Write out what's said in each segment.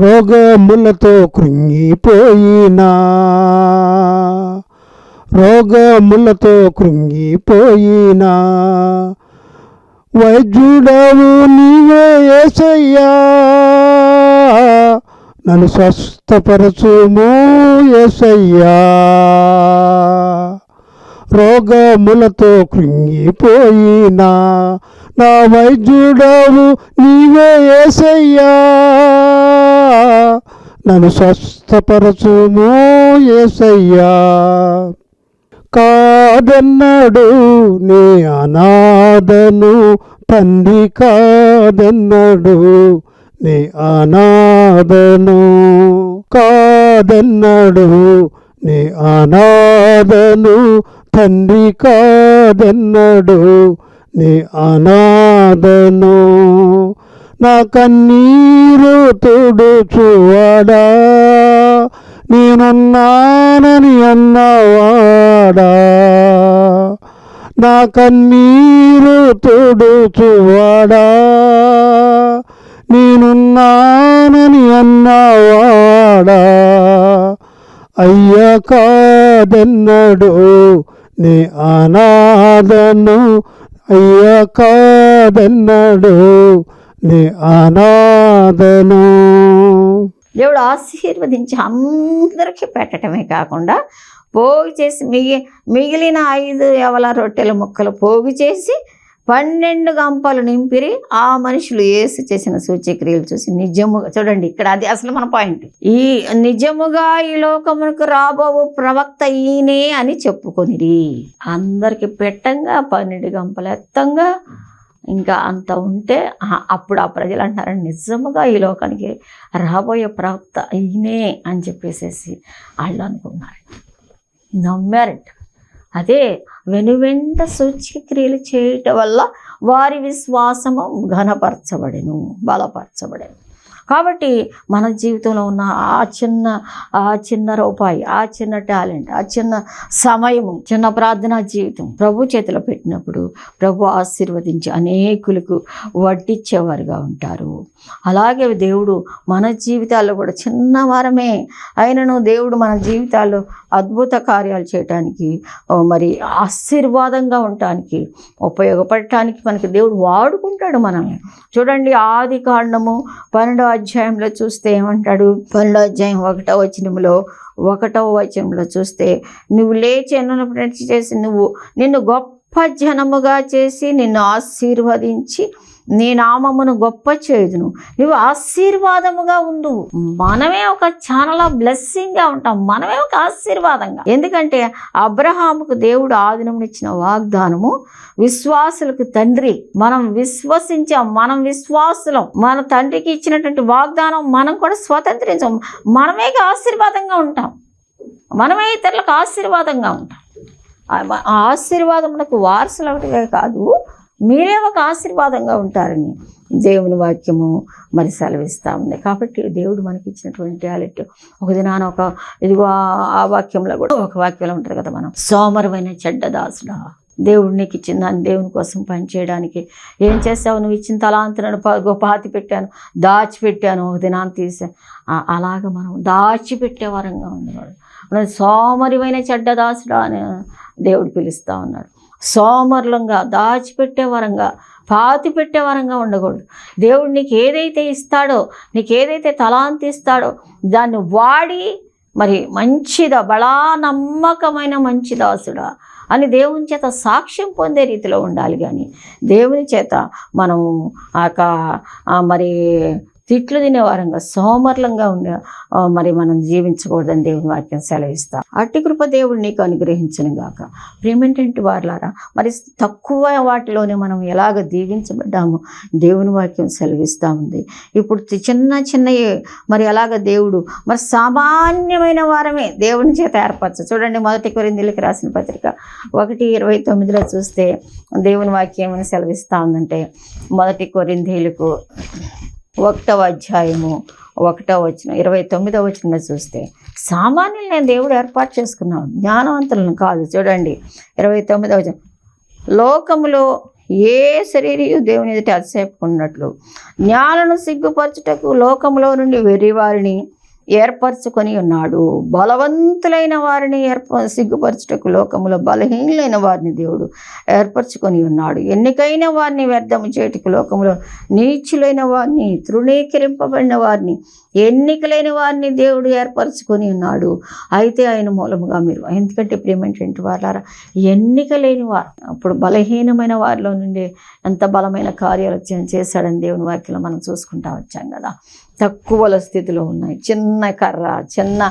రోగములతో కృంగిపోయినా, రోగములతో కృంగిపోయినా, వైద్యుడవు నీవే యేసయ్యా, నన్ను స్వస్థపరచుము యేసయ్యా. రోగములతో కృంగిపోయినా, నా వైద్యుడవు నీవే యేసయ్యా, నన్ను స్వస్థపరచుము యేసయ్యా. కాదన్నాడు నీ అనాథను తండ్రి, కాదన్నాడు నీ అనాథను, కాదన్నాడు నీ అనాథను తండ్రి, కాదన్నాడు నీ అనాథను. నా కన్నీరు తుడుచువాడా, నేనున్నానని అన్నవాడా, నా కన్నీరు తుడుచువాడా, నేనున్నానని అన్నవాడా. అయ్యా కాదన్నాడు నీ అనాథను, అయ్యా కాదన్నాడు నీ అనాథను. దేవుడు ఆశీర్వదించి అందరికీ పెట్టడమే కాకుండా పోగు చేసి మిగిలిన 5 యవల రొట్టెల ముక్కలు పోగు చేసి 12 గంపలు నింపిరి. ఆ మనుషులు యేసు చేసిన సూచక్రియలు చూసి నిజముగా, చూడండి ఇక్కడ అది అసలు మన పాయింట్, ఈ నిజముగా ఈ లోకమునకు రాబోవు ప్రవక్త ఈయనే అని చెప్పుకొనిరి. అందరికి పెట్టంగా 12 గంపలు ఎత్తంగా ఇంకా అంత ఉంటే అప్పుడు ఆ ప్రజలు అంటారు, నిజముగా ఈ లోకానికి రాబోయే ప్రవక్త ఈయనే అని చెప్పేసేసి వాళ్ళు అనుకున్నారు, నమ్మారంట. అదే వెనువెంట సూచక్రియలు చేయటం వల్ల వారి విశ్వాసము ఘనపరచబడెను, బలపరచబడెను. కాబట్టి మన జీవితంలో ఉన్న ఆ చిన్న రూపాయి, ఆ చిన్న టాలెంట్, ఆ చిన్న సమయము, చిన్న ప్రార్థనా జీవితం ప్రభు చేతిలో పెట్టినప్పుడు ప్రభు ఆశీర్వదించి అనేకులకు వడ్డిచ్చేవారుగా ఉంటారు. అలాగే దేవుడు మన జీవితాల్లో కూడా చిన్నవారమే అయినను దేవుడు మన జీవితాల్లో అద్భుత కార్యాలు చేయటానికి, మరి ఆశీర్వాదంగా ఉండటానికి, ఉపయోగపడటానికి మనకి దేవుడు వాడుకుంటాడు మనల్ని. చూడండి ఆది కాండము 12వ అధ్యాయంలో చూస్తే ఏమంటాడు, 12వ అధ్యాయం 1వ వచనంలో చూస్తే, నువ్వు లేచి ఎన్నప్పుడు చేసి నిన్ను గొప్ప జనముగా చేసి నిన్ను ఆశీర్వదించి నీ నామమును గొప్ప చేయుదును, నువ్వు ఆశీర్వాదముగా ఉండు. మనమే ఒక ఛానల్ ఆఫ్ బ్లెస్సింగ్గా ఉంటాం, మనమే ఒక ఆశీర్వాదంగా. ఎందుకంటే అబ్రహాముకు దేవుడు ఆదినమున ఇచ్చిన వాగ్దానము విశ్వాసులకు తండ్రి. మనం విశ్వసించాం, మనం విశ్వాసులం. మన తండ్రికి ఇచ్చినటువంటి వాగ్దానం మనం కూడా స్వతంత్రించాం. మనమే ఆశీర్వాదంగా ఉంటాం, మనమే ఇతరులకు ఆశీర్వాదంగా ఉంటాం. ఆ ఆశీర్వాదమునకు వారసులు ఒకటిగా కాదు, మీరే ఒక ఆశీర్వాదంగా ఉంటారని దేవుని వాక్యము మరి సెలవిస్తూ ఉంది. కాబట్టి దేవుడు మనకి ఇచ్చినటువంటి టాలెంట్ ఒక దినాన ఇదిగో ఆ వాక్యంలో కూడా ఒక వాక్యంలో ఉంటుంది కదా, మనం సోమరమైన చెడ్డ దాసుడా, దేవుడు నీకు ఇచ్చిన దాన్ని దేవుని కోసం పనిచేయడానికి ఏం చేస్తావు, నువ్వు ఇచ్చిన తలాంతరను పాతి పెట్టాను, దాచిపెట్టాను, ఒక దినాన్ని తీసాను. అలాగ మనం దాచిపెట్టే వరంగా ఉండేవాడు. మనం సోమరివైన చెడ్డ దాసుడా అని దేవుడు పిలుస్తూ ఉన్నాడు. సోమరులంగా, దాచిపెట్టే వరంగా, పాతి పెట్టే వరంగా ఉండకూడదు. దేవుడు నీకు ఏదైతే ఇస్తాడో, నీకు ఏదైతే తలాంతి ఇస్తాడో దాన్ని వాడి మరి మంచిదా, బలా నమ్మకమైన మంచి దాసుడా అని దేవుని చేత సాక్ష్యం పొందే రీతిలో ఉండాలి. కానీ దేవుని చేత మనం మరి తిట్లు తినేవారంగా, సోమర్లంగా మరి మనం జీవించకూడదని దేవుని వాక్యం సెలవిస్తాం. అట్టి కృప దేవుడు నీకు అనుగ్రహించను గాక. ప్రేమేంటంటే వారులారా, మరి తక్కువ వాటిలోనే మనం ఎలాగ దీవించబడ్డామో దేవుని వాక్యం సెలవిస్తూ ఉంది. ఇప్పుడు చిన్నయే మరి అలాగ దేవుడు మరి సామాన్యమైన వారమే దేవుని చేత ఏర్పరచు. చూడండి 1 కొరింథీయులకు రాసిన పత్రిక 1:29 చూస్తే దేవుని వాక్యం ఏమని సెలవిస్తూ ఉందంటే, 1 కొరింథీయులకు 1వ అధ్యాయము 1వ వచనం 29వ వచనంలో చూస్తే, సామాన్యులు దేవుడు ఏర్పాటు చేసుకున్నాడు, జ్ఞానవంతులను కాదు. చూడండి 29వ వచనం, లోకములో ఏ శరీరియు దేవుని ఎదుట అతిశయపడినట్లు జ్ఞానులను సిగ్గుపరచుటకు లోకంలో నుండి వెర్రివారిని ఏర్పరచుకొని ఉన్నాడు. బలవంతులైన వారిని సిగ్గుపరచుటకు లోకములో బలహీనులైన వారిని దేవుడు ఏర్పరచుకొని ఉన్నాడు. ఎన్నికైన వారిని వ్యర్థము చేయుటకు లోకములో నీచులైన వారిని, తృణీకరింపబడిన వారిని, ఎన్నికలైన వారిని దేవుడు ఏర్పరచుకొని ఉన్నాడు. అయితే ఆయన మూలముగా మీరు, ఎందుకంటే ప్రియమైనటువంటి వారు ఎన్నిక లేని వారు, అప్పుడు బలహీనమైన వారిలో నుండి ఎంత బలమైన కార్యాలు చేశాడని దేవుని వాక్యంలో మనం చూసుకుంటా వచ్చాం కదా. తక్కువల స్థితిలో ఉన్నాయి, చిన్న కర్ర, చిన్న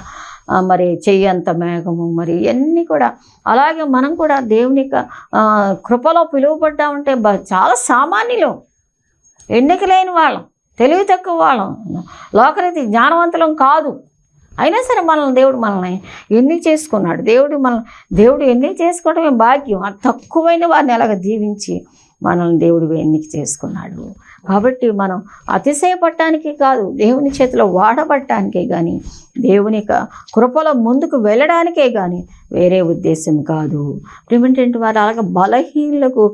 మరి చెయ్యంత మేఘము, మరి ఇవన్నీ కూడా. అలాగే మనం కూడా దేవుని కృపలో పిలువబడ్డామంటే చాలా సామాన్యులు, ఎన్నికలేని వాళ్ళం, తెలివి తక్కువ వాళ్ళం, లోకరీతి జ్ఞానవంతులం కాదు. అయినా సరే మనల్ని ఎన్ని చేసుకున్నాడు దేవుడు ఎన్ని చేసుకోవడమే భాగ్యం. ఆ తక్కువైన వారిని అలాగ దీవించి మనల్ని దేవుడు ఎన్నిక చేసుకున్నాడు. కాబట్టి మనం అతిశయపడటానికి కాదు, దేవుని చేతిలో వాడబడటానికే కానీ, దేవుని కృపలో ముందుకు వెళ్ళడానికే కానీ వేరే ఉద్దేశం కాదు. ప్రియమైనటువంటి వారు అలాగే బలహీనులకు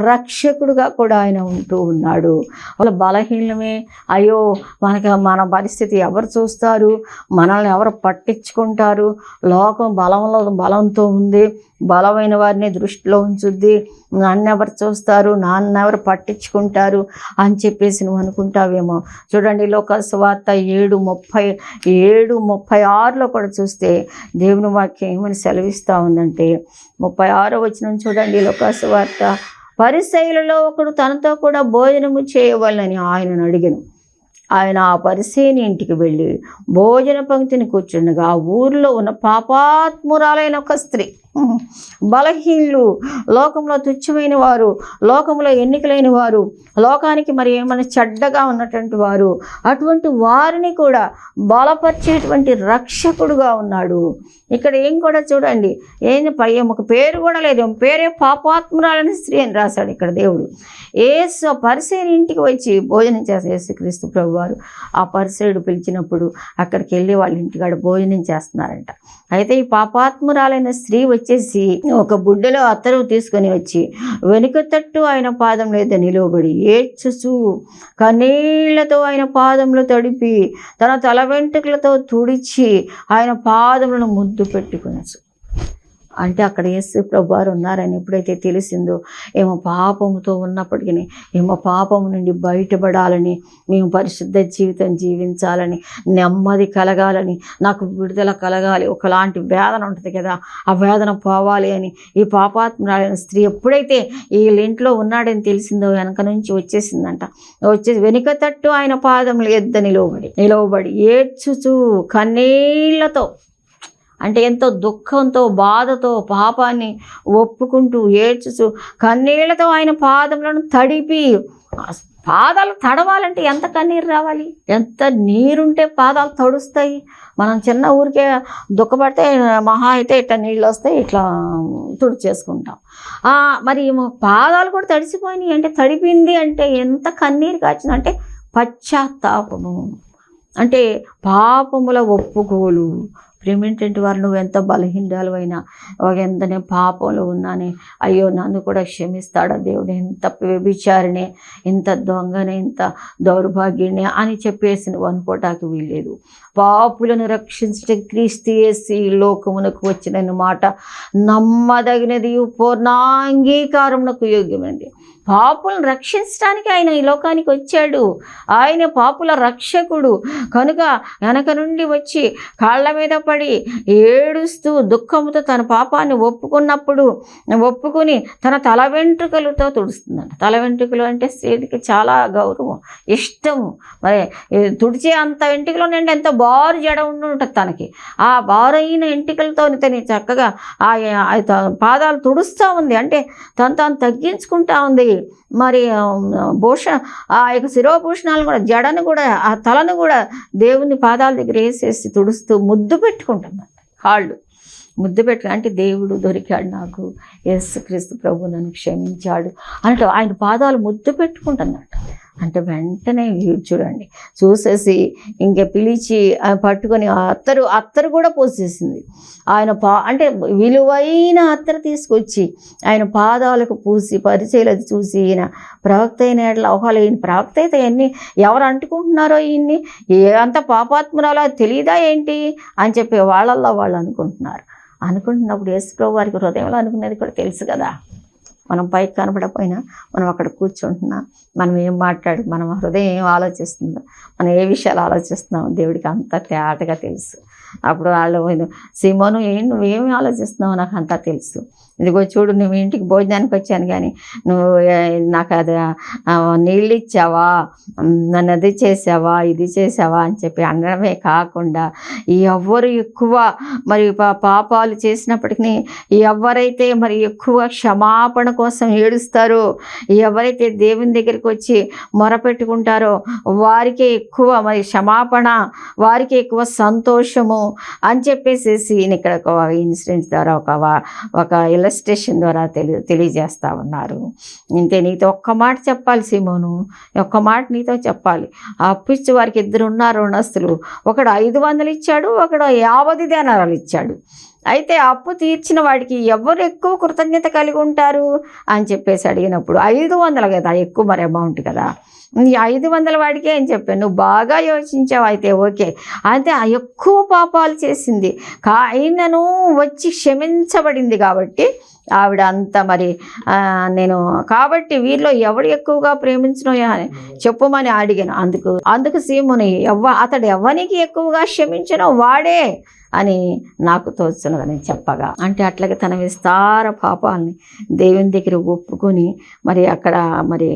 రక్షకుడుగా కూడా ఆయన ఉంటూ ఉన్నాడు. వాళ్ళ బలహీనమే, అయ్యో మన పరిస్థితి ఎవరు చూస్తారు, మనల్ని ఎవరు పట్టించుకుంటారు, లోకం బలంతో ఉంది, బలమైన వారిని దృష్టిలో ఉంచుద్ది, నన్నెవరు చూస్తారు, నాన్నెవరు పట్టించుకుంటారు అని చెప్పేసి నువ్వు అనుకుంటావేమో. చూడండి, లోకాసు సువార్త 7:36 కూడా చూస్తే దేవుని వాక్యం ఏమని సెలవిస్తూ ఉందంటే, 36వ వచనం చూడండి. లోకాసు సువార్త, పరిసయ్యులలో ఒకడు తనతో కూడా భోజనము చేయవలనని ఆయనను అడిగెను. ఆయన ఆ పరిసయ్యుని ఇంటికి వెళ్ళి భోజన పంక్తిని కూర్చుండగా ఆ ఊరిలో ఉన్న పాపాత్మురాలైన ఒక స్త్రీ, బలహీనులు, లోకంలో తుచ్చమైన వారు, లోకంలో ఎన్నికలైన వారు, లోకానికి మరి ఏమైనా చెడ్డగా ఉన్నటువంటి వారు, అటువంటి వారిని కూడా బలపరిచేటువంటి రక్షకుడుగా ఉన్నాడు. ఇక్కడ ఏం కూడా చూడండి, ఒక పేరు కూడా లేదు, పేరే పాపాత్మురాలని స్త్రీ అని రాశాడు ఇక్కడ దేవుడు. పరిసయ్యుని ఇంటికి వచ్చి భోజనం చేస్తారు యేసుక్రీస్తు ప్రభు వారు. ఆ పరిసయ్యుడు పిలిచినప్పుడు అక్కడికి వెళ్ళి వాళ్ళ ఇంటికాడ భోజనం చేస్తున్నారంట. అయితే ఈ పాపాత్మురాలైన స్త్రీ వచ్చేసి ఒక బుడ్డలో అత్తరు తీసుకొని వచ్చి వెనుక తట్టు ఆయన పాదం లేదా నిలువబడి ఏడ్చుచు కన్నీళ్లతో ఆయన పాదములు తడిపి తన తల వెంట్రుకలతో తుడిచి ఆయన పాదములను ముద్దు పెట్టుకొనచ్చు. అంటే అక్కడ యేసు ప్రభు వారు ఉన్నారని ఎప్పుడైతే తెలిసిందో, ఏమో పాపముతో ఉన్నప్పటికీ ఏమో పాపము నుండి బయటపడాలని, మేము పరిశుద్ధ జీవితం జీవించాలని, నెమ్మది కలగాలని, నాకు విడుదల కలగాలి, ఒకలాంటి వేదన ఉంటుంది కదా, ఆ వేదన పోవాలి అని ఈ పాపాత్మురాలైన స్త్రీ ఎప్పుడైతే వీళ్ళ ఇంట్లో ఉన్నాడని తెలిసిందో వెనక నుంచి వచ్చేసిందంట. వెనుక తట్టు ఆయన పాదములు ఎద్ద నిలవబడి ఏడ్చుచు కన్నీళ్లతో, అంటే ఎంతో దుఃఖంతో, బాధతో, పాపాన్ని ఒప్పుకుంటూ ఏడ్చుచు కన్నీళ్లతో ఆయన పాదములను తడిపి, పాదాలు తడవాలంటే ఎంత కన్నీరు రావాలి, ఎంత నీరుంటే పాదాలు తడుస్తాయి. మనం చిన్న ఊరికే దుఃఖపడితే మహా అయితే ఇట్లా నీళ్ళు వస్తాయి, ఇట్లా తుడిచేసుకుంటాం. మరి పాదాలు కూడా తడిసిపోయినాయి అంటే, తడిపింది అంటే ఎంత కన్నీరు కాచిందంటే పశ్చాత్తాపము, అంటే పాపముల ఒప్పుకోలు. ప్రేమేంటంటే వారు, నువ్వు ఎంత బలహీనరాలు అయినా, ఎంత నేను పాపంలో ఉన్నానే, అయ్యో నన్ను కూడా క్షమిస్తాడా దేవుడు, ఎంత వ్యభిచారినే, ఇంత దొంగనే, ఇంత దౌర్భాగ్యనే అని చెప్పేసి నువ్వు అనుకోవటానికి వీల్లేదు. పాపులను రక్షించడం క్రీస్తు యేసు ఈ లోకమునకు వచ్చిన మాట నమ్మదగినది, పూర్ణాంగీకారమునకు యోగ్యమైనది. పాపులను రక్షించడానికి ఆయన ఈ లోకానికి వచ్చాడు. ఆయన పాపుల రక్షకుడు కనుక వెనక నుండి వచ్చి కాళ్ళ మీద పడి ఏడుస్తూ దుఃఖంతో తన పాపాన్ని ఒప్పుకుని తన తల వెంట్రుకలతో తుడుస్తుందంట. తల వెంట్రుకలు అంటే స్త్రీకి చాలా గౌరవం, ఇష్టము. మరి తుడిచే అంత వెంట్రుకలు నుండి ఎంత బారు జడ ఉంటుంది తనకి. ఆ బారైన వెంట్రుకలతో తను చక్కగా ఆ పాదాలు తుడుస్తూ ఉంది, అంటే తను తగ్గించుకుంటా ఉంది. మరి ఆ యొక్క శిరోభూషణాలను కూడా, జడను కూడా, ఆ తలను కూడా దేవుని పాదాల దగ్గర వేసేసి తుడుస్తూ ముద్దు పెట్టుకుంటుంది. కాళ్ళు ముద్దు పెట్టుకుని, అంటే దేవుడు దొరికాడు నాకు, యేసుక్రీస్తు ప్రభు నన్ను క్షమించాడు అన్నట్టు ఆయన పాదాలు ముద్దు పెట్టుకుంటున్నట్టు. అంటే వెంటనే చూడండి చూసేసి ఇంక పిలిచి పట్టుకొని అత్తరు కూడా పోసేసింది. ఆయన అంటే విలువైన అత్తరు తీసుకొచ్చి ఆయన పాదాలకు పూసి పరిచయలు చూసి ఈయన ప్రవక్త అయిన ఒకవేళ ఈయన ప్రవక్త అయితే ఎవరు అంటుకుంటున్నారో ఈయన్ని అంత పాపాత్మురాలో తెలియదా ఏంటి అని చెప్పి వాళ్ళల్లో వాళ్ళు అనుకుంటున్నప్పుడు యేసుప్రభు వారికి హృదయంలో అనుకునేది కూడా తెలుసు కదా. మనం పైకి కనపడకపోయినా మనం అక్కడ కూర్చుంటున్నా మనం ఏం మన హృదయం ఏం ఆలోచిస్తుందో మనం ఏ విషయాలు ఆలోచిస్తున్నామో దేవుడికి అంత తేటగా తెలుసు. అప్పుడు వాళ్ళు సీమోను నువ్వేమి ఆలోచిస్తున్నావు నాకు అంతా తెలుసు, ఇదిగో చూడు నువ్వు ఇంటికి భోజనానికి వచ్చాను కానీ నువ్వు నాకు అది నీళ్ళు ఇచ్చావా, నన్ను అది చేసావా ఇది చేసావా అని చెప్పి అనడమే కాకుండా ఎవరు ఎక్కువ మరి పాపాలు చేసినప్పటికీ ఎవరైతే మరి ఎక్కువ క్షమాపణ కోసం ఏడుస్తారో ఎవరైతే దేవుని దగ్గరికి వచ్చి మొరపెట్టుకుంటారో వారికే ఎక్కువ మరి క్షమాపణ, వారికి ఎక్కువ సంతోషము అని చెప్పేసి ఇక్కడ ఒక ఇన్సిడెంట్స్ ద్వారా ఒక ఇలస్ట్రేషన్ ద్వారా తెలియజేస్తూ ఉన్నారు. ఇంతే నీతో ఒక్క మాట చెప్పాలి సీమోను, ఒక్క మాట నీతో చెప్పాలి. ఆ అప్పు ఇచ్చి వారికి 2 ఉన్నారు రుణస్తులు, ఒకడు 500 ఇచ్చాడు, ఒకడు 50 దేనారాలు ఇచ్చాడు. అయితే అప్పు తీర్చిన వాడికి ఎవరు ఎక్కువ కృతజ్ఞత కలిగి ఉంటారు అని చెప్పేసి అడిగినప్పుడు 500 కదా ఎక్కువ మరి అమౌంట్ కదా, ఈ 500 వాడికే అని చెప్పాను. నువ్వు బాగా యోచించావు అయితే ఓకే. అయితే ఎక్కువ పాపాలు చేసింది ఆయనను వచ్చి క్షమించబడింది కాబట్టి ఆవిడ అంత మరి కాబట్టి వీరిలో ఎవడు ఎక్కువగా ప్రేమించినో చెప్పమని అడిగాను. అందుకు సీమోని అతడు ఎవరికి ఎక్కువగా క్షమించినో వాడే అని నాకు తోచున్నదని చెప్పగా, అంటే అట్లాగే తన విస్తార పాపాలని దేవుని దగ్గర ఒప్పుకొని మరి అక్కడ మరి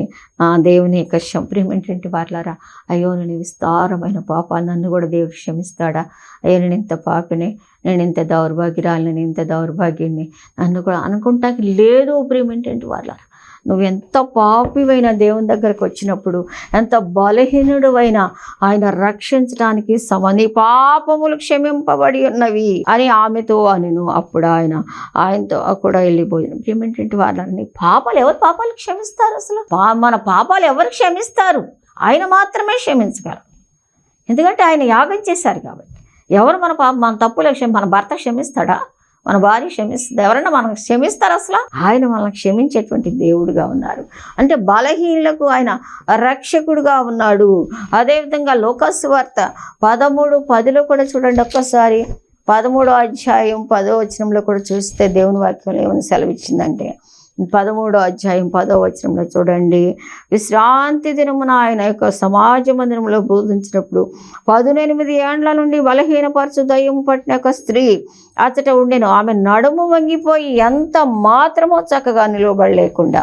దేవుని యొక్క ప్రేమేంటంటే వారులారా, అయ్యో నేను విస్తారమైన పాపాలు నన్ను కూడా దేవుడు క్షమిస్తాడా, అయ్యో నేను ఇంత పాపిని, నేను ఇంత దౌర్భాగ్యురాలు, నేను ఇంత దౌర్భాగ్యుడిని నన్ను కూడా అనుకుంటాకి లేదు. ప్రేమేంటంటే వారులారా, నువ్వు ఎంత పాపివైన దేవుని దగ్గరకు వచ్చినప్పుడు ఎంత బలహీనుడు అయినా ఆయన రక్షించడానికి నీ పాపములు క్షమింపబడి ఉన్నవి అని ఆమెతో అనెను. అప్పుడు ఆయనతో కూడా వెళ్ళిపోయాను. ఏమిటంటే వాళ్ళని ఎవరు పాపాలు క్షమిస్తారు? అసలు మన పాపాలు ఎవరు క్షమిస్తారు? ఆయన మాత్రమే క్షమించగలరు. ఎందుకంటే ఆయన యాగం చేశారు కాబట్టి. ఎవరు మన తప్పులు మన భర్త క్షమిస్తాడా? మన భార్య క్షమిస్తుంది? ఎవరైనా మనకు క్షమిస్తారు? అసలు ఆయన మనల్ని క్షమించేటువంటి దేవుడుగా ఉన్నారు. అంటే బలహీనులకు ఆయన రక్షకుడుగా ఉన్నాడు. అదేవిధంగా లోకాసు వార్త 13:10 కూడా చూడండి ఒక్కసారి. 13వ అధ్యాయం 10వ వచనంలో కూడా చూస్తే దేవుని వాక్యం ఏమైనా సెలవిచ్చిందంటే 13వ అధ్యాయం 10వ వచనంలో చూడండి. విశ్రాంతి దినమున ఆయన యొక్క సమాజ మందిరంలో బోధించినప్పుడు 18 ఏండ్ల నుండి బలహీనపరచు దయ్యము పట్టిన ఒక స్త్రీ అచ్చట ఉండెను. ఆమె నడుము వంగిపోయి ఎంత మాత్రమో చక్కగా నిలవబడలేకుండా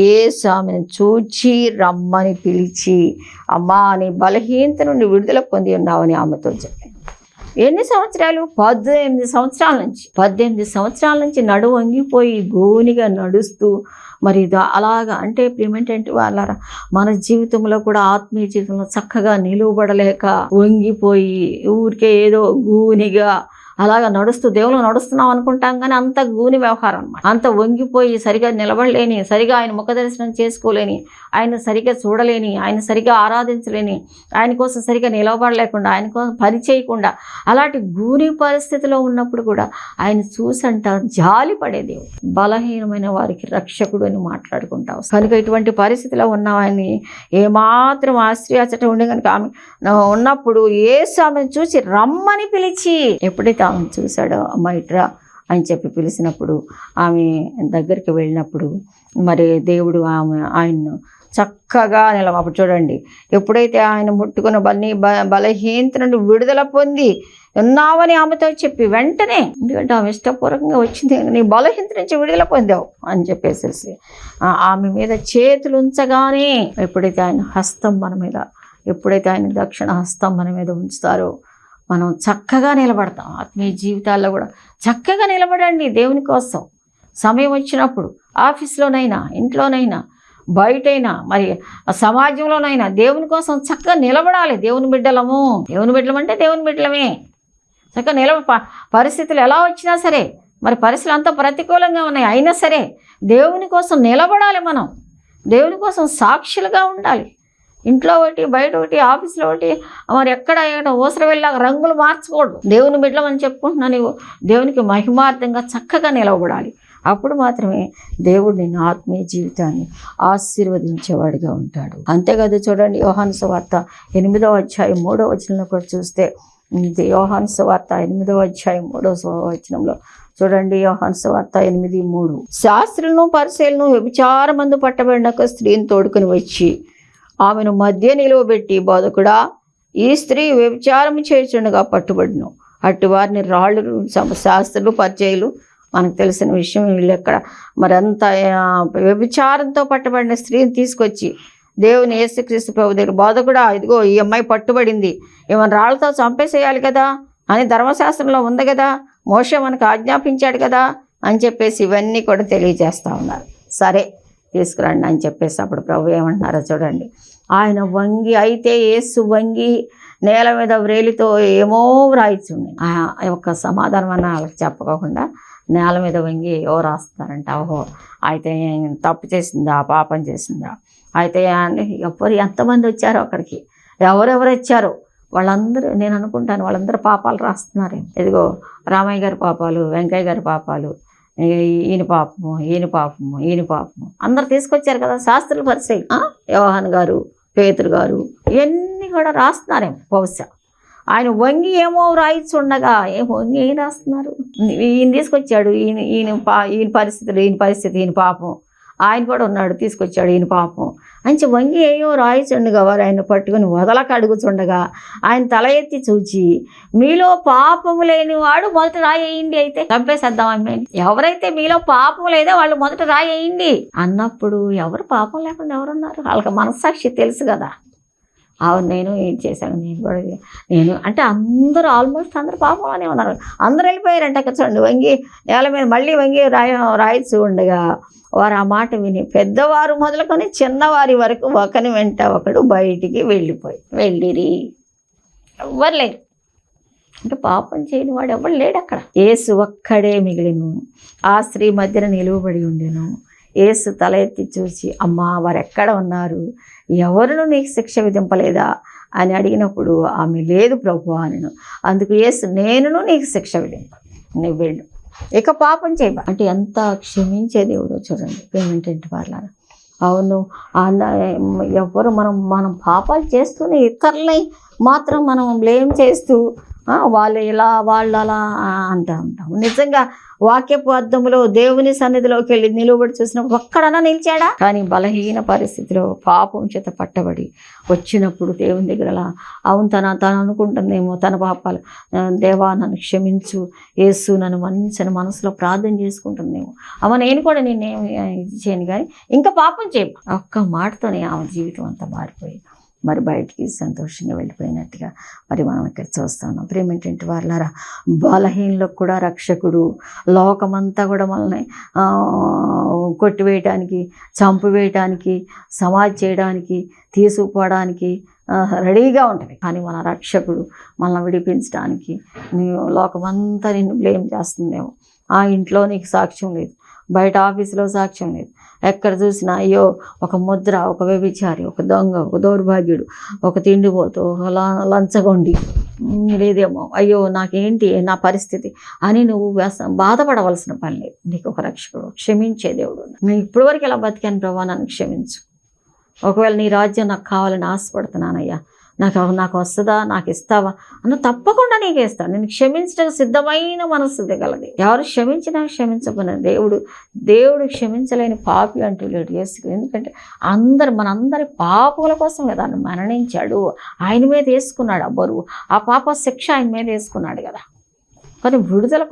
యేసు ఆమెను చూచి రమ్మని పిలిచి, అమ్మా నీ బలహీనత నుండి విడుదల పొంది ఉన్నావని ఆమెతో చెప్పాను. ఎన్ని సంవత్సరాలు? 18 సంవత్సరాల నుంచి నడుము వంగిపోయి గోనిగా నడుస్తూ మరి అలాగా అంటే ఏమిటంటే వాళ్ళ మన జీవితంలో కూడా ఆత్మీయ జీవితంలో చక్కగా నిలువబడలేక వంగిపోయి ఊరికే ఏదో గూనిగా అలాగా నడుస్తూ దేవుళ్ళు నడుస్తున్నాం అనుకుంటాం కానీ అంత గూని వ్యవహారం అన్నమాట. అంత వంగిపోయి సరిగా నిలబడలేని, సరిగా ఆయన ముఖ దర్శనం చేసుకోలేని, ఆయన సరిగా చూడలేని, ఆయన సరిగా ఆరాధించలేని, ఆయన కోసం సరిగా నిలబడలేకుండా, ఆయన కోసం పని చేయకుండా అలాంటి గూని పరిస్థితిలో ఉన్నప్పుడు కూడా ఆయన చూసంట జాలి పడే దేవుడు, బలహీనమైన వారికి రక్షకుడు అని మాట్లాడుకుంటాం. కనుక ఇటువంటి పరిస్థితిలో ఉన్న ఆయన్ని ఏమాత్రం ఆశ్రయాచట ఉండే కనుక ఆమె ఉన్నప్పుడు యేసు ఆమెను చూసి రమ్మని పిలిచి, ఎప్పుడైతే ఆమెను చూశాడో అమ్మ ఇట్రా అని చెప్పి పిలిచినప్పుడు ఆమె దగ్గరికి వెళ్ళినప్పుడు మరి దేవుడు ఆయన్ను చక్కగా అప్పుడు చూడండి, ఎప్పుడైతే ఆయన ముట్టుకున్న బలహీనత నుండి విడుదల పొంది ఉన్నావని ఆమెతో చెప్పి వెంటనే, ఎందుకంటే ఆమె ఇష్టపూర్వకంగా వచ్చింది, నీ బలహీనత నుంచి విడుదల పొందావు అని చెప్పేసి ఆమె మీద చేతులు ఉంచగానే ఎప్పుడైతే ఆయన హస్తం మన మీద, ఎప్పుడైతే ఆయన దక్షిణ హస్తం మన మీద ఉంచుతారో మనం చక్కగా నిలబడతాం. ఆత్మీయ జీవితాల్లో కూడా చక్కగా నిలబడండి దేవుని కోసం. సమయం వచ్చినప్పుడు ఆఫీస్లోనైనా, ఇంట్లోనైనా, బయటైనా, మరి సమాజంలోనైనా దేవుని కోసం చక్కగా నిలబడాలి. దేవుని బిడ్డలమంటే దేవుని బిడ్డలమే. చక్కగా పరిస్థితులు ఎలా వచ్చినా సరే, మరి పరిస్థితులు అంతా ప్రతికూలంగా ఉన్నాయి అయినా సరే దేవుని కోసం నిలబడాలి. మనం దేవుని కోసం సాక్షులుగా ఉండాలి. ఇంట్లో ఒకటి, బయట ఒకటి, ఆఫీస్లో ఒకటి, మరి ఎక్కడ ఊసర వెళ్ళాక రంగులు మార్చకూడదు. దేవుని బిడ్డమని చెప్పుకుంటున్నా నీవు దేవునికి మహిమార్థంగా చక్కగా నిలవబడాలి. అప్పుడు మాత్రమే దేవుడు నిన్ను ఆత్మీయ జీవితాన్ని ఆశీర్వదించేవాడిగా ఉంటాడు. అంతేకాదు చూడండి, యోహాను సువార్త 8వ అధ్యాయం 3వ వచనంలో కూడా చూస్తే, యోహాను సువార్త 8వ అధ్యాయం 3వ వచనంలో చూడండి, యోహాను సువార్త 8:3 శాస్త్రులను పరిసయ్యులను వ్యభిచారమందు పట్టబడిన ఒక స్త్రీని తోడుకుని వచ్చి ఆమెను మధ్య నిలువబెట్టి, బోధకుడా, ఈ స్త్రీ వ్యభిచారం చేయుచుండగా పట్టుబడిను. అటు వారిని రాళ్ళు, శాస్త్రులు, పరిచయులు, మనకు తెలిసిన విషయం, వీళ్ళు ఎక్కడ మరి అంత వ్యభిచారంతో పట్టబడిన స్త్రీని తీసుకొచ్చి దేవుని యేసుక్రీస్తు ప్రభు దగ్గర, బోధకుడా, ఇదిగో ఈ అమ్మాయి పట్టుబడింది, ఏమైనా రాళ్ళతో చంపేసేయాలి కదా అని ధర్మశాస్త్రంలో ఉంది కదా, మోషే మనకు ఆజ్ఞాపించాడు కదా అని చెప్పేసి ఇవన్నీ కూడా తెలియజేస్తూ ఉన్నారు. సరే తీసుకురండి అని చెప్పేసి అప్పుడు ప్రభు ఏమంటున్నారో చూడండి. ఆయన వంగి, అయితే యేసు వంగి నేల మీద వ్రేలితో ఏమో వ్రాయిచుంది. ఆ యొక్క సమాధానం అన్న వాళ్ళకి చెప్పకోకుండా నేల మీద వంగి ఎవరు రాస్తున్నారంట. ఓహో, అయితే తప్పు చేసిందా, పాపం చేసిందా, అయితే ఎవరు ఎంతమంది వచ్చారో అక్కడికి, ఎవరెవరు వచ్చారో వాళ్ళందరూ, నేను అనుకుంటాను వాళ్ళందరూ పాపాలు రాస్తున్నారు. ఇదిగో రామయ్య గారి పాపాలు, వెంకయ్య గారి పాపాలు, ఈయన పాపము, ఈయన పాపము, ఈయన పాపము, అందరు తీసుకొచ్చారు కదా శాస్త్రులు, పరిసయ్యులు, యోహాను గారు, పేతురు గారు, ఇవన్నీ కూడా రాస్తున్నారేమో బహుశా. ఆయన వంగి ఏమో రాయిచుండగా వంగి ఏం రాస్తున్నారు? ఈయన తీసుకొచ్చాడు, ఈయన పరిస్థితులు, ఈయన పరిస్థితి, ఈయన పాపం, ఆయన కూడా ఉన్నాడు, తీసుకొచ్చాడు ఈయన పాపం అని వంగి ఏయో రాయిచుండగా వారు ఆయన పట్టుకుని వదలక అడుగుచుండగా ఆయన తల ఎత్తి చూచి, మీలో పాపము లేని వాడు మొదట రాయేయండి, అయితే చంపేసేద్దాం అమ్మాయి, ఎవరైతే మీలో పాపం లేదో వాళ్ళు మొదట రాయేయండి అన్నప్పుడు, ఎవరు పాపం లేకుండా ఎవరున్నారు? వాళ్ళకి మనస్సాక్షి తెలుసు కదా. అవును, నేను ఏం చేశాను, నేను కూడా, నేను అంటే అందరూ ఆల్మోస్ట్ అందరూ పాపంలోనే ఉన్నారు. అందరూ వెళ్ళిపోయారంట అక్కడ చూడండి. వంగి నేల మీద మళ్ళీ వంగి రాయిచూ ఉండగా వారు ఆ మాట విని పెద్దవారు మొదలుకొని చిన్నవారి వరకు ఒకని వెంట ఒకడు బయటికి వెళ్ళిరి. ఎవ్వరు లేరు, అంటే పాపం చేయని వాడు ఎవరు లేడు అక్కడ. యేసు ఒక్కడే మిగిలిను. ఆ స్త్రీ మధ్యన నిలువబడి ఉండెను. యేసు తల ఎత్తి చూసి, అమ్మా, వారు ఎక్కడ ఉన్నారు, ఎవరును నీకు శిక్ష విధింపలేదా అని అడిగినప్పుడు ఆమె, లేదు ప్రభువా అనెను. అందుకు యేసు, నేనును నీకు శిక్ష విధింప, నువ్వు వెళ్ళు, ఇక పాపం చేయబా. అంటే ఎంత క్షమించే దేవుడో చూడండి పేమెంట్ వాళ్ళ. అవును, ఎవరు మనం పాపాలు చేస్తూనే ఇతరులని మాత్రం మనం బ్లేమ్ చేస్తూ వాళ్ళు ఇలా వాళ్ళు అలా అంటూ ఉంటాం. నిజంగా వాక్యపు అర్థంలో దేవుని సన్నిధిలోకి వెళ్ళి నిలబడి చూసినప్పుడు ఒక్కడన్నా నిలిచాడా? కానీ బలహీన పరిస్థితిలో పాపం చేత పట్టబడి వచ్చినప్పుడు దేవుని దగ్గర అలా, అవును, తను అనుకుంటుందేమో తన పాపాలు, దేవా నన్ను క్షమించు, యేసు నన్ను మన్నించని మనసులో ప్రార్థన చేసుకుంటుందేమో, అమ్మ నేను కూడా నేనేమి ఇది చేయను కానీ ఇంకా పాపం చేయ, ఒక్క మాటతోనే ఆమె జీవితం అంతా మారిపోయి మరి బయటికి సంతోషంగా వెళ్ళిపోయినట్టుగా మరి మనం ఇక్కడ చూస్తున్నాం. ప్రేమేంటంటే వాళ్ళారా, బలహీనలకు కూడా రక్షకుడు, లోకమంతా కూడా మనల్ని కొట్టివేయటానికి, చంపివేయటానికి, సమాధి చేయడానికి, తీసుకుపోవడానికి రెడీగా ఉంటుంది. కానీ మన రక్షకుడు మనల్ని విడిపించడానికి, లోకమంతా నిన్ను బ్లేమ్ చేస్తుందేమో, ఆ ఇంట్లో నీకు సాక్ష్యం లేదు, బయట ఆఫీసులో సాక్ష్యం లేదు, ఎక్కడ చూసినా అయ్యో ఒక ముద్ర, ఒక వ్యభిచారి, ఒక దొంగ, ఒక దౌర్భాగ్యుడు, ఒక తిండిపోతూ, ఒక లంచగొండి లేదేమో, అయ్యో నాకేంటి నా పరిస్థితి అని నువ్వు బాధపడవలసిన పని లేదు. నీకు ఒక రక్షకుడు, క్షమించే దేవుడు. నేను ఇప్పటివరకు ఇలా బతికాను ప్రభా, నన్ను క్షమించు, ఒకవేళ నీ రాజ్యం నాకు కావాలని ఆశపడుతున్నానయ్యా, నాకు వస్తుందా, నాకు ఇస్తావా అన్న, తప్పకుండా నీకు ఇస్తాను. నేను క్షమించడానికి సిద్ధమైన మనస్సు గలది. ఎవరు క్షమించినా క్షమించకున్న దేవుడు క్షమించలేని పాపి అంటూ లేడు యేసు. ఎందుకంటే మనందరి పాపముల కోసం కదా ఆయన మరణించాడు, ఆయన మీద వేసుకున్నాడు ఆ బరువు, ఆ పాప శిక్ష ఆయన మీద వేసుకున్నాడు కదా. కానీ విడుదల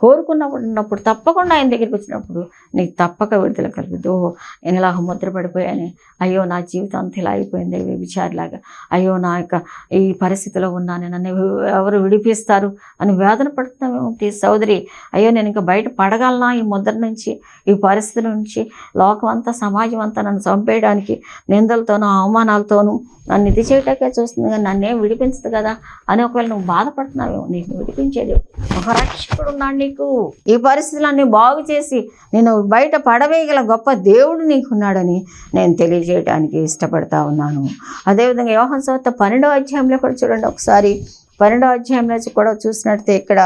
కోరుకున్నప్పుడు తప్పకుండా ఆయన దగ్గరికి వచ్చినప్పుడు నీకు తప్పక విడుదల కలుగుద్ది. ఓ నేను ఇలా ముద్ర పడిపోయాను, అయ్యో నా జీవితం అంత ఇలా అయిపోయింది విచారిలాగా, అయ్యో నా యొక్క ఈ పరిస్థితిలో ఉన్నాను, నన్ను ఎవరు విడిపిస్తారు అని వేదన పడుతున్నామేమో సోదరి. అయ్యో నేను ఇంకా బయట పడగలనా ఈ ముద్ర నుంచి, ఈ పరిస్థితి నుంచి, లోకం అంతా సమాజం అంతా నన్ను చంపేయడానికి నిందలతోనూ అవమానాలతోనూ నన్ను ఇది చేయటాకే చూస్తుంది కానీ నన్నేం విడిపించదు కదా అని ఒకవేళ నువ్వు బాధపడుతున్నావేమో, నీకు విడిపించేది ఒక రక్షకుడు ఉన్నాడు నీకు. ఈ పరిస్థితులన్నీ బాగు చేసి నేను బయట పడవేయగల గొప్ప దేవుడు నీకున్నాడని నేను తెలియజేయడానికి ఇష్టపడతా ఉన్నాను. అదేవిధంగా యోహాను సువార్త 12వ అధ్యాయంలో కూడా చూడండి ఒకసారి. 12వ అధ్యాయంలో కూడా చూసినట్టే ఇక్కడ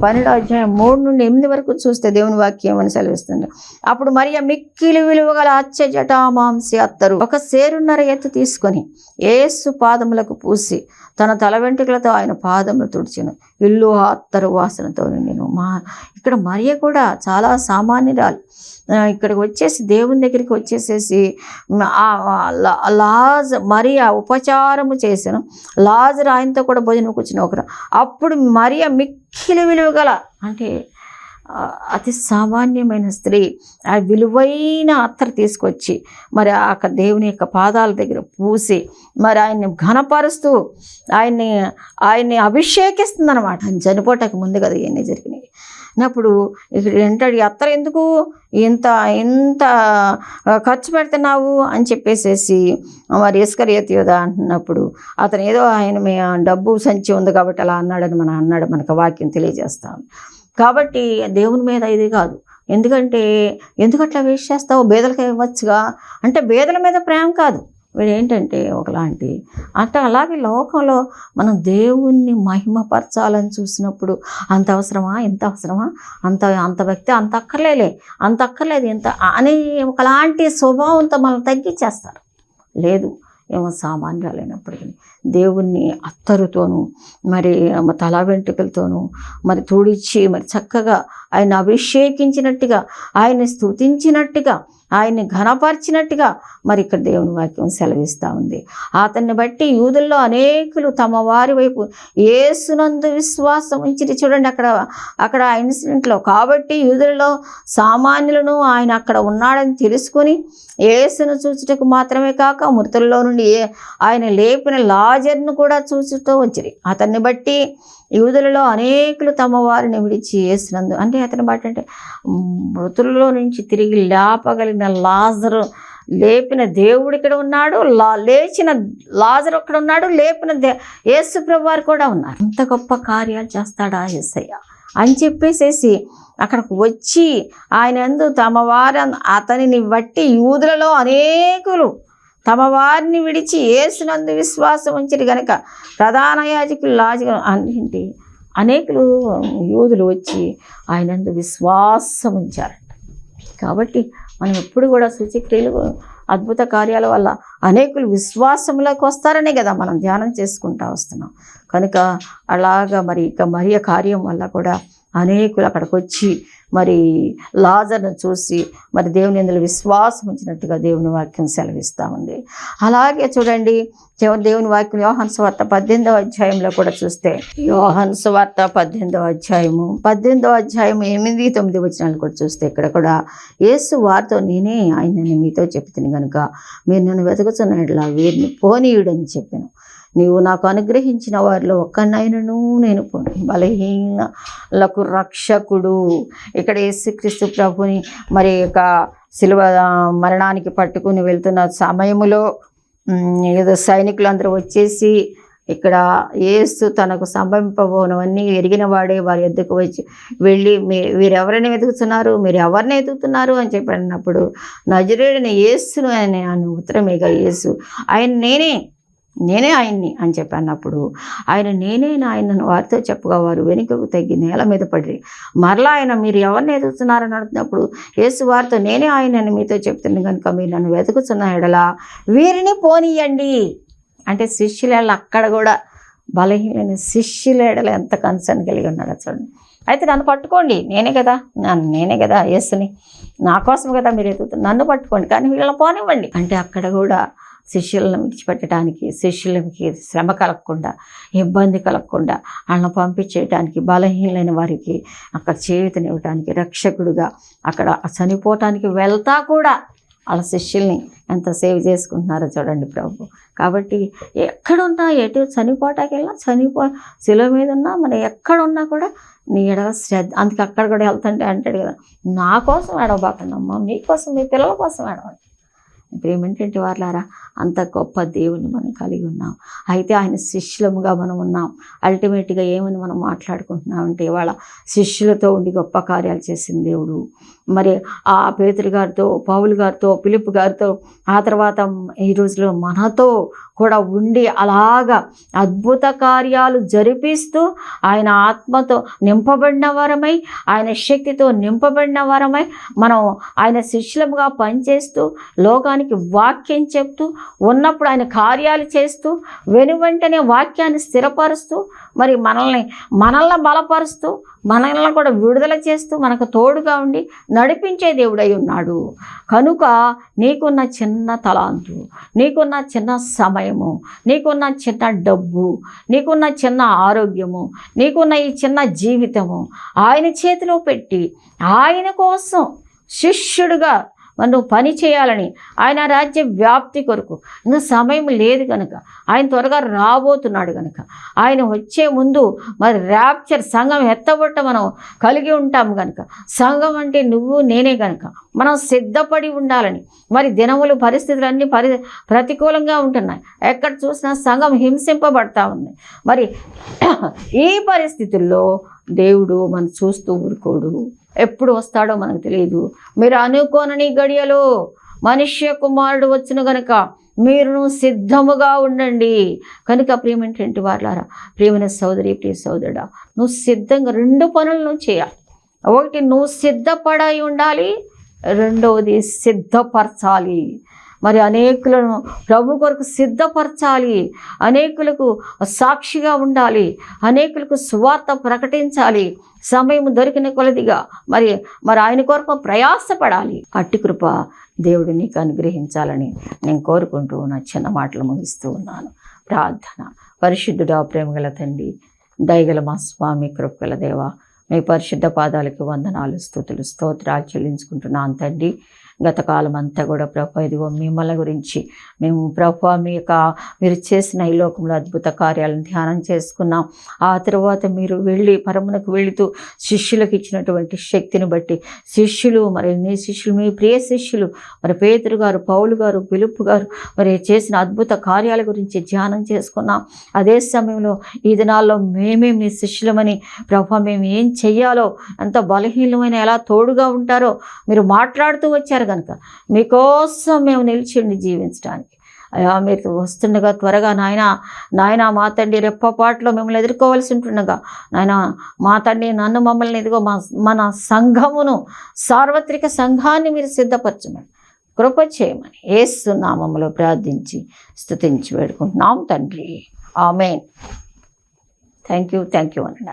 12వ అధ్యాయం 3 నుండి 8 వరకు చూస్తే దేవుని వాక్యం అని సెలవిస్తుంది. అప్పుడు మరియ మిక్కిలి విలువగల అచ్చ జటామాంసి అత్తరు ఒక సేరున్నర ఎత్తు తీసుకొని యేసు పాదములకు పూసి తన తల వెంట్రుకలతో ఆయన పాదములు తుడిచెను. ఇల్లు అత్తరు వాసనతో నిండెను. ఇక్కడ మరియ కూడా చాలా సామాన్యురాలు. ఇక్కడికి వచ్చేసి దేవుని దగ్గరికి వచ్చేసేసి మరియ ఉపచారము చేశాను. లాజరు ఆయనతో కూడా భోజనం కూర్చుని ఒకరు. అప్పుడు మరియ మిక్కిలి విలువగల అంటే అతి సామాన్యమైన స్త్రీ ఆ విలువైన అత్తరు తీసుకొచ్చి మరి ఆ దేవుని యొక్క పాదాల దగ్గర పూసి మరి ఆయన్ని ఘనపరుస్తూ ఆయన్ని అభిషేకిస్తుంది అనమాట. ఆయన చనిపోవటానికి ముందు కదా ఇవన్నీ జరిగినాయి. అప్పుడు ఇక్కడ ఏంటాడు, అత్తరు ఎందుకు ఇంత ఖర్చు పెడుతున్నావు అని చెప్పేసేసి మరి ఇస్కరియోతు యూదా అంటున్నప్పుడు అతను ఏదో ఆయన డబ్బు సంచి ఉంది కాబట్టి అలా అన్నాడని మనకు వాక్యం తెలియజేస్తాం. కాబట్టి దేవుని మీద ఇది కాదు. ఎందుకు అట్లా వేస్ట్ చేస్తావు, బేదలకు ఇవ్వచ్చుగా అంటే బేదల మీద ప్రేమ కాదు. వీడు ఏంటంటే ఒకలాంటి అంటే అలాగే లోకంలో మనం దేవుణ్ణి మహిమపరచాలని చూసినప్పుడు అంత అవసరమా, ఇంత అవసరమా, అంత వ్యక్తి అంత అక్కర్లేదు ఇంత అని ఒకలాంటి స్వభావంతో మనం తగ్గించేస్తారు. లేదు, ఏమో సామాన్యులైనప్పటికీ దేవుణ్ణి అత్తరుతోనూ మరి తల వెంట్రుకలతోనూ మరి తుడిచి మరి చక్కగా ఆయన అభిషేకించినట్టుగా, ఆయన్ని స్తుతించినట్టుగా, ఆయన్ని ఘనపరిచినట్టుగా మరి ఇక్కడ దేవుని వాక్యం సెలవిస్తూ ఉంది. అతన్ని బట్టి యూదుల్లో అనేకులు తమ వారి వైపు యేసునందు విశ్వాసం ఉంచిరి. చూడండి అక్కడ ఆ ఇన్సిడెంట్లో. కాబట్టి యూదులలో సామాన్యులను ఆయన అక్కడ ఉన్నాడని తెలుసుకొని యేసును చూచుటకు మాత్రమే కాక మృతుల్లో నుండి ఆయన లేపిన లాజరును కూడా చూచుతూ వచ్చిరి. అతన్ని బట్టి యూదులలో అనేకులు తమ వారిని విడిచి యేసునందు అంటే అతని బట్టి అంటే మృతుల్లో నుంచి తిరిగి లేపగలిగిన లాజరు లేపిన దేవుడు ఇక్కడ ఉన్నాడు, లేచిన లాజరు అక్కడ ఉన్నాడు, లేపిన యేసు ప్రభువారు కూడా ఉన్నారు. ఇంత గొప్ప కార్యాలు చేస్తాడా యేసయ్య అని చెప్పేసేసి అక్కడికి వచ్చి ఆయన యందు తమ వారి అతనిని బట్టి యూదులలో అనేకులు తమ వారిని విడిచి యేసునందు విశ్వాసం ఉంచిరి గనుక ప్రధాన యాజకులు లాజరు అనేకులు యూదులు వచ్చి ఆయనందు విశ్వాసం ఉంచారంట. కాబట్టి మనం ఎప్పుడు కూడా సూచక్రియలు అద్భుత కార్యాల వల్ల అనేకులు విశ్వాసంలోకి వస్తారనే కదా మనం ధ్యానం చేసుకుంటూ వస్తున్నాం. కనుక అలాగా మరియ కార్యం వల్ల కూడా అనేకులు అక్కడికి వచ్చి మరి లాజర్ను చూసి మరి దేవుని యందు విశ్వాసం ఉంచినట్టుగా దేవుని వాక్యం సెలవిస్తూ ఉంది. అలాగే చూడండి దేవుని వాక్యం యోహాను సువార్త 18వ అధ్యాయంలో కూడా చూస్తే యోహాను సువార్త 18వ అధ్యాయము 8-9 వచనాలు కూడా చూస్తే ఇక్కడ కూడా యేసు వారితో నేనే ఆయనని మీతో చెప్తాను కనుక మీరు నన్ను వెతుకుతున్నట్లా వీరిని పోనీయుడని చెప్పాను. నీవు నాకు అనుగ్రహించిన వారిలో ఒక్కనైనను నేను బలహీనలకు రక్షకుడు. ఇక్కడ యేసుక్రీస్తు ప్రభుని మరి యొక్క శిలువ మరణానికి పట్టుకుని వెళ్తున్న సమయంలో ఏదో సైనికులందరూ వచ్చేసి ఇక్కడ యేసు తనకు సంభవింపబోనవన్నీ ఎరిగిన వాడే వారి ఎద్దుకు వెళ్ళి వీరెవరిని వెతుకుతున్నారు, మీరు ఎవరిని ఎదుగుతున్నారు అని చెప్పి అన్నప్పుడు నజరేయుడైన యేసును ఆయన ఉత్తరమేగా యేసు ఆయన నేనే ఆయన్ని అని చెప్పి అన్నప్పుడు ఆయనను వారితో చెప్పగా వారు వెనుకకు తగ్గి నేల మీద పడి మరలా ఆయన మీరు ఎవరిని ఎదుగుతున్నారని అడుగుతున్నప్పుడు యేసు వారితో నేనే ఆయనని మీతో చెప్తున్నాను కనుక మీరు నన్ను వెతుకుతున్న ఎడలా వీరిని పోనీయండి. అంటే శిష్యుల అక్కడ కూడా బలహీనమైన శిష్యుల ఎడల ఎంత కన్సర్న్ కలిగి ఉన్నాడో చూడండి. అయితే నన్ను పట్టుకోండి, నేనే కదా యేసుని, నా కోసం కదా మీరు ఎదుగుతున్నారు, నన్ను పట్టుకోండి, కానీ వీళ్ళని పోనివ్వండి అంటే అక్కడ కూడా శిష్యులను విడిచిపెట్టడానికి, శిష్యులకి శ్రమ కలగకుండా, ఇబ్బంది కలగకుండా వాళ్ళని పంపించేయడానికి, బలహీనమైన వారికి అక్కడ చేయూతనివ్వడానికి, రక్షకుడుగా అక్కడ చనిపోవటానికి వెళ్తా కూడా వాళ్ళ శిష్యుల్ని ఎంత సేవ్ చేసుకుంటున్నారో చూడండి ప్రభు. కాబట్టి ఎక్కడున్నా ఎటు చనిపోవటానికి వెళ్ళినా శిలువ మీద ఉన్నా మనం ఎక్కడున్నా కూడా నీ ఎడల శ్రద్ధ. అందుకే అక్కడ కూడా వెళ్తుంటే అంటాడు కదా, నా కోసం ఏడవబాకండమ్మా, మీకోసం మీ పిల్లల కోసం ఏడవండి. ప్రేమేంటంటే వాళ్ళారా, అంత గొప్ప దేవుని మనం కలిగి ఉన్నాం. అయితే ఆయన శిష్యులముగా మనం ఉన్నాం. అల్టిమేట్గా ఏమని మనం మాట్లాడుకుంటున్నామంటే, ఇవాళ శిష్యులతో ఉండి గొప్ప కార్యాలు చేసిన దేవుడు. మరి ఆ పేతురు గారితో, పౌలు గారితో, ఫిలిప్ గారితో, ఆ తర్వాత ఈ రోజులో మనతో కూడా ఉండి అలాగా అద్భుత కార్యాలు జరిపిస్తూ ఆయన ఆత్మతో నింపబడిన వారమై, ఆయన శక్తితో నింపబడిన వారమై మనం ఆయన శిష్యులముగా పనిచేస్తూ లోకానికి వాక్యం చెప్తూ ఉన్నప్పుడు ఆయన కార్యాలు చేస్తూ వెనువెంటనే వాక్యాన్ని స్థిరపరుస్తూ మరి మనల్ని బలపరుస్తూ మనల్ని కూడా విడుదల చేస్తూ మనకు తోడుగా ఉండి నడిపించే దేవుడై ఉన్నాడు. కనుక నీకున్న చిన్న తలాంతు, నీకున్న చిన్న సమయము, నీకున్న చిన్న డబ్బు, నీకున్న చిన్న ఆరోగ్యము, నీకున్న ఈ చిన్న జీవితము ఆయన చేతిలో పెట్టి ఆయన కోసం శిష్యుడిగా నువ్వు పని చేయాలని, ఆయన రాజ్య వ్యాప్తి కొరకు ఇంకా సమయం లేదు కనుక, ఆయన త్వరగా రాబోతున్నాడు కనుక, ఆయన వచ్చే ముందు మరి ర్యాప్చర్ సంఘం ఎత్తబట్ట మనం కలిగి ఉంటాం కనుక, సంఘం అంటే నువ్వు నేనే కనుక మనం సిద్ధపడి ఉండాలని. మరి దినములు పరిస్థితులన్నీ ప్రతికూలంగా ఉంటున్నాయి. ఎక్కడ చూసినా సంఘం హింసింపబడతా ఉంది. మరి ఈ పరిస్థితుల్లో దేవుడు మనం చూస్తూ ఊరుకోడు. ఎప్పుడు వస్తాడో మనకు తెలియదు. మీరు అనుకోనని గడియలో మనుష్య కుమారుడు వచ్చును గనుక మీరును సిద్ధముగా ఉండండి. కనుక ప్రియమైనటువంటి వాళ్ళారా, ప్రియమైన సోదరి, ప్రియ సోదరుడా, నువ్వు సిద్ధంగా 2 పనులను చేయాలి. ఒకటి, నువ్వు సిద్ధపడి ఉండాలి. రెండవది, సిద్ధపరచాలి. మరి అనేకులను ప్రభు కొరకు సిద్ధపరచాలి. అనేకులకు సాక్షిగా ఉండాలి. అనేకులకు సువార్త ప్రకటించాలి. సమయం దొరికిన కొలదిగా మరి ఆయన కొరకు ప్రయాసపడాలి. అట్టి కృప దేవుడు నీకు అనుగ్రహించాలని నేను కోరుకుంటూ నా చిన్న మాటలు ముగిస్తూ ఉన్నాను. ప్రార్థన. పరిశుద్ధుడా, ప్రేమగల తండ్రి, దయగల మా స్వామి, కృపగల దేవా, మీ పరిశుద్ధ పాదాలకు వందనాలు, స్తుతులు, స్తోత్రాలు చెల్లించుకుంటున్నాను తండ్రి. గతకాలం అంతా కూడా ప్రభు ఇదిగో మిమ్మల్ని గురించి మేము ప్రభు మీరు చేసిన ఈ లోకంలో అద్భుత కార్యాలను ధ్యానం చేసుకున్నాం. ఆ తర్వాత మీరు పరమునకు వెళుతూ శిష్యులకు ఇచ్చినటువంటి శక్తిని బట్టి శిష్యులు, మరి నీ శిష్యులు, మీ ప్రియ శిష్యులు మరి పేతురు గారు, పౌలు గారు, ఫిలిప్ గారు మరి చేసిన అద్భుత కార్యాల గురించి ధ్యానం చేసుకున్నాం. అదే సమయంలో ఈ దినాల్లో మేమే మీ శిష్యులమని ప్రభు మేము ఏం చెయ్యాలో, ఎంత బలహీనమైన ఎలా తోడుగా ఉంటారో మీరు మాట్లాడుతూ వచ్చారు కనుక మీకోసం మేము నిలిచిండి జీవించడానికి. అయ్యా, మీరు వస్తుండగా త్వరగా నాయన మా తండ్రి రెప్పపాట్లో మిమ్మల్ని ఎదుర్కోవాల్సి ఉంటుండగా నాయన మా తండ్రి మమ్మల్ని ఇదిగో మన సంఘమును, సార్వత్రిక సంఘాన్ని మీరు సిద్ధపరచమని, కృప చేయమని యేసు నామములో ప్రార్థించి స్తుతించి వేడుకుంటున్నాం తండ్రి. ఆమేన్. థ్యాంక్ యూ అన్న.